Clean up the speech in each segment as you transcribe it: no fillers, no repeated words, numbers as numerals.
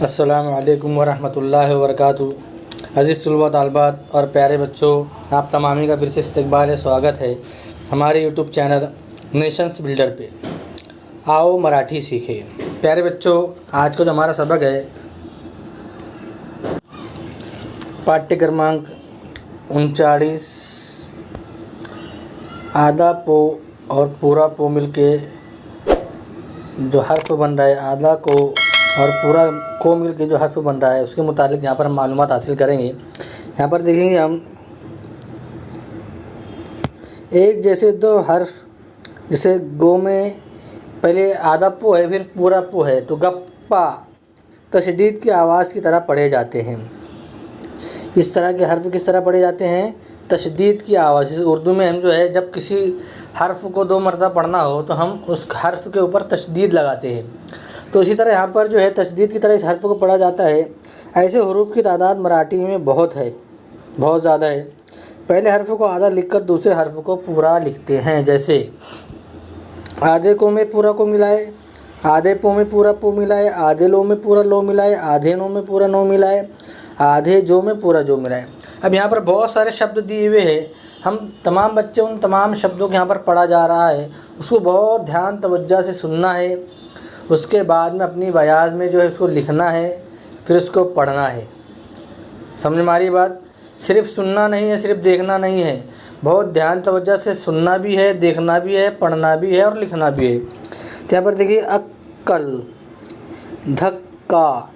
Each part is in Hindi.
अस्सलामु अलैकुम वरहमतुल्लाहि वबरकातुहू। अज़ीज़ तलबा तालिबात और प्यारे बच्चों, आप तमामी का फिर से इस्तकबाल है, स्वागत है हमारे यूट्यूब चैनल नेशंस बिल्डर पे। आओ मराठी सीखें। प्यारे बच्चों, आज का जो हमारा सबक है पाठ्य क्रमांक 39, आधा पो और पूरा पो मिलके जो हर्फ बन रहा है, आधा को और पूरा को मिल के जो हर्फ बन रहा है, उसके मुतालिक यहाँ पर हम मालूमात हासिल करेंगे। यहाँ पर देखेंगे हम एक जैसे दो हर्फ, जैसे गो में पहले आधा पो है फिर पूरा पो है, तो गप्पा तशदीद की आवाज़ की तरह पढ़े जाते हैं। इस तरह के हर्फ किस तरह पढ़े जाते हैं? तशदीद की आवाज़। जैसे उर्दू में हम जो है जब किसी हर्फ को 2 मरतबा पढ़ना हो तो हम उस हर्फ के ऊपर तशदीद लगाते हैं, तो इसी तरह यहाँ पर जो है तशदीद की तरह इस हर्फ को पढ़ा जाता है। ऐसे हुरूफ की तादाद मराठी में बहुत है, बहुत ज़्यादा है। पहले हर्फ को आधा लिखकर दूसरे हर्फ को पूरा लिखते हैं। जैसे आधे को में पूरा को मिलाए, आधे पो में पूरा पो मिलाए, आधे लो में पूरा लो मिलाए, आधे नो में पूरा नो मिलाए, आधे जो में पूरा जो मिलाए। अब यहाँ पर बहुत सारे शब्द दिए हुए हैं, हम तमाम बच्चे उन तमाम शब्दों को यहाँ पर पढ़ा जा रहा है, उसको बहुत ध्यान तवज्जो से सुनना है। उसके बाद में अपनी बयाज़ में जो है उसको लिखना है, फिर उसको पढ़ना है। समझ में आ रही बात? सिर्फ़ सुनना नहीं है, सिर्फ़ देखना नहीं है, बहुत ध्यान तवज्जो से सुनना भी है, देखना भी है, पढ़ना भी है और लिखना भी है। तो यहाँ पर देखिए, अक्कल, धक्का,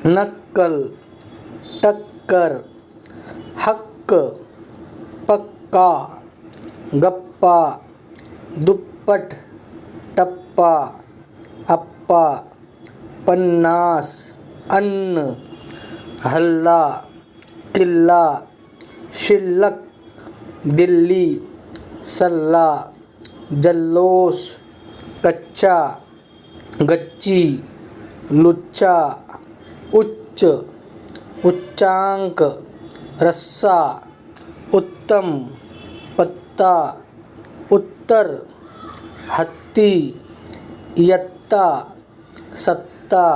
नक्कल, टक्कर, हक, पक्का, गप्पा, दुप्पट, टप्पा, अप्पा, पन्नास, अन्न, हल्ला, किल्ला, शिल्लक, दिल्ली, सल्ला, जल्लोश, कच्चा, गच्ची, लुच्चा, उच्च, उच्चांक, रस्सा, उत्तम, पत्ता, उत्तर, हत्ती, यत्ता, सत्ता,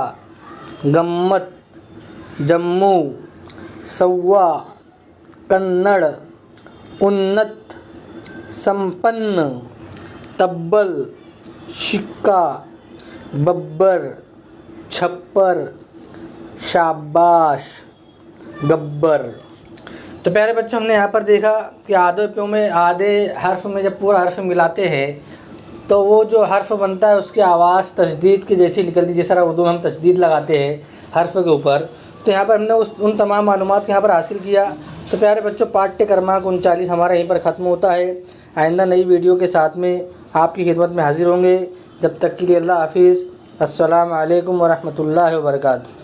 गम्मत, जम्मू, सव्वा, कन्नड़, उन्नत, संपन्न, तब्बल, शिक्का, बब्बर, छप्पर, शाबाश, गब्बर। तो प्यारे बच्चों, हमने यहाँ पर देखा कि आधे पे में आधे हर्फ में जब पूरा हर्फ मिलाते हैं तो वो जो हर्फ बनता है उसकी आवाज़ तशदीद की जैसी निकलती है। जिस तरह उर्दू में हम तशदीद लगाते हैं हर्फ के ऊपर, तो यहाँ पर हमने उन तमाम मालूमात को यहाँ पर हासिल किया। तो प्यारे बच्चों, पाठ्य क्रमांक 39 हमारा यहीं पर ख़त्म होता है। आइंदा नई वीडियो के साथ में आपकी खिदमत में हाजिर होंगे। जब तक के लिए अल्लाह हाफिज़। अस्सलामु अलैकुम वरहमतुल्लाहि वबरकातुहू।